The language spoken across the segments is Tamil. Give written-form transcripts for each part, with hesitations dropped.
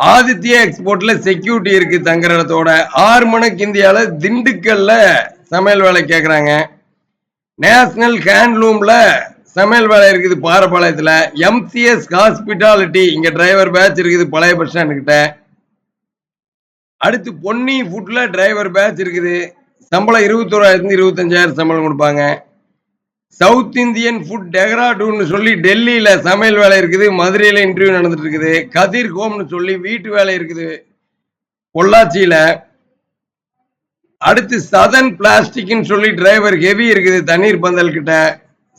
ஆதித்யா எக்ஸ்போர்ட்ல செக்யூரிட்டி இருக்கு தங்குற இடத்தோட. 6 மணிக்கு இந்தியால திண்டுக்கல்ல சமையல் வேலை கேட்கறாங்க. நேஷனல் ஹேண்ட்லூம்ல சமையல் வேலை இருக்குது பாரப்பாளையத்துல. எம்சிஎஸ் ஹாஸ்பிட்டாலிட்டி இங்க டிரைவர் பேட்ச் இருக்குது பழைய பஸ் ஸ்டாண்ட் கிட்ட. அடுத்து பொன்னி ஃபுட்ல டிரைவர் பேட்ச் இருக்குது. சம்பளம் 21,000 25,000 சம்பளம் கொடுப்பாங்க. சவுத் இந்தியன் ஃபுட் டெஹ்ராடூன் சொல்லி டெல்லியில சமையல் வேலை இருக்குது. மதுரையில இன்டர்வியூ நடந்துட்டு இருக்குது. கதிர் ஹோம்னு சொல்லி வீட்டு வேலை இருக்குது பொள்ளாச்சியில. அடுத்து சதன் பிளாஸ்டிக்னு சொல்லி டிரைவர் ஹெவி இருக்குது தண்ணீர் பந்தல் கிட்ட.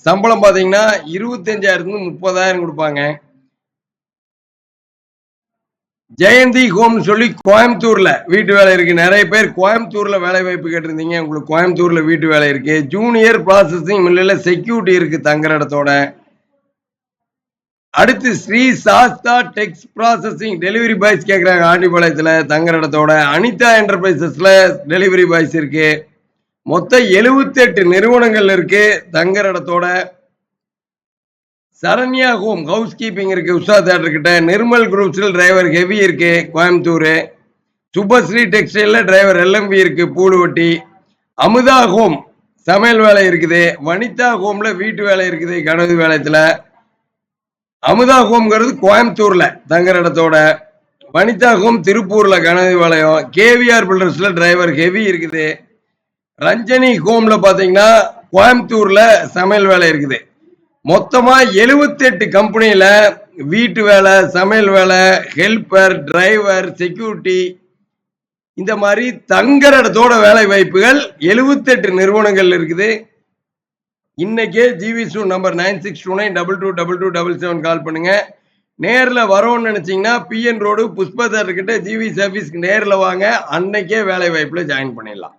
சம்பளம் பாத்தீங்கன்னா 25,000 30,000 கொடுப்பாங்க. ஜெயந்தி ஹோம் சொல்லி கோயம்புத்தூர்ல வீட்டு வேலை இருக்கு. நிறைய பேர் கோயம்புத்தூர்ல வேலை வாய்ப்பு கேட்டிருந்தீங்க. உங்களுக்கு கோயம்புத்தூர்ல வீட்டு வேலை இருக்கு. ஜூனியர் ப்ராசஸிங் மில்லுல செக்யூரிட்டி இருக்கு தங்குற இடத்தோட. அடுத்து ஸ்ரீ சாஸ்தா டெக்ஸ் ப்ராசஸிங் டெலிவரி பாய்ஸ் கேட்கறாங்க ஆண்டிபாளையத்துல தங்குற இடத்தோட. அனிதா என்டர்பிரைசஸ்ல டெலிவரி பாய்ஸ் இருக்கு. மொத்தம் 78 நிறுவனங்கள் இருக்கு தங்குற இடத்தோட. சரண்யா ஹோம் ஹவுஸ் கீப்பிங் இருக்கு உஷா தியேட்டர் கிட்ட. நிர்மல் குரூப்ஸ்ல டிரைவர் ஹெவி இருக்கு கோயம்புத்தூர். சுபஸ்ரீ டெக்ஸ்டைல்ல டிரைவர் எல்எம்பி இருக்கு பூலுவட்டி. அமுதா ஹோம் சமையல் வேலை இருக்குது. வனிதா ஹோம்ல வீட்டு வேலை இருக்குது கனவு வேலையத்துல. அமுதா ஹோம்ங்கிறது கோயம்புத்தூர்ல தங்குற இடத்தோட. வனிதா ஹோம் திருப்பூர்ல கனவு வேலையும். கேவிஆர் பில்டர்ஸ்ல டிரைவர் ஹெவி இருக்குது. ரஞ்சனி ஹோம்ல பாத்தீங்கன்னா கோயம்புத்தூர்ல சமையல் வேலை இருக்குது. மொத்தமா 78 கம்பெனியில வீட்டு வேலை சமையல் வேலை ஹெல்பர் டிரைவர் செக்யூரிட்டி இந்த மாதிரி தங்குற இடத்தோட வேலை வாய்ப்புகள் 78 நிறுவனங்கள் இருக்குது. இன்னைக்கே ஜிவிசு நம்பர் 9629222277 கால் பண்ணுங்க. நேர்ல வரோம்னு நினைச்சீங்கன்னா பிஎன் ரோடு புஷ்பா தேட்டர் கிட்ட ஜிவி சர்வீஸ்க்கு நேர்ல வாங்க. அன்னைக்கே வேலை வாய்ப்புல ஜாயின் பண்ணிடலாம்.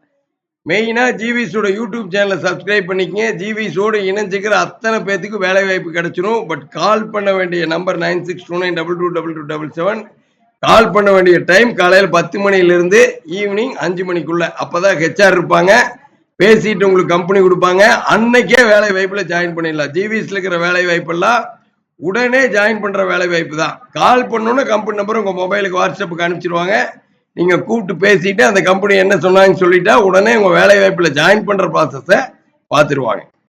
மெயினா ஜிவிஸோட யூடியூப் சேனலை சப்ஸ்கிரைப் பண்ணிக்கங்க. ஜிவிஸோட இணைஞ்சிக்கிற அத்தனை பேத்துக்கு வேலை வாய்ப்பு கிடைச்சிடும். பட் கால் பண்ண வேண்டிய நம்பர் 9629222277. கால் பண்ண வேண்டிய டைம் காலையில் 10 மணிலிருந்து ஈவினிங் 5 மணிக்குள்ள. அப்பதான் ஹெச்ஆர் இருப்பாங்க. பேசிட்டு உங்களுக்கு கம்பெனி கொடுப்பாங்க. அன்னைக்கே வேலை வாய்ப்புல ஜாயின் பண்ணிடலாம். ஜிவிஸ்ல இருக்கிற வேலை வாய்ப்பெல்லாம் உடனே ஜாயின் பண்ற வேலை வாய்ப்பு தான். கால் பண்ணோன்னு கம்பெனி நம்பர் உங்க மொபைலுக்கு வாட்ஸ்அப்புக்கு அனுப்பிச்சிருவாங்க. நீங்க கூப்பிட்டு பேசிட்டு அந்த கம்பெனி என்ன சொன்னாங்கன்னு சொல்லிட்டா உடனே உங்க வேலை வாய்ப்புல ஜாயின் பண்ற ப்ராசஸை பார்த்துருவாங்க.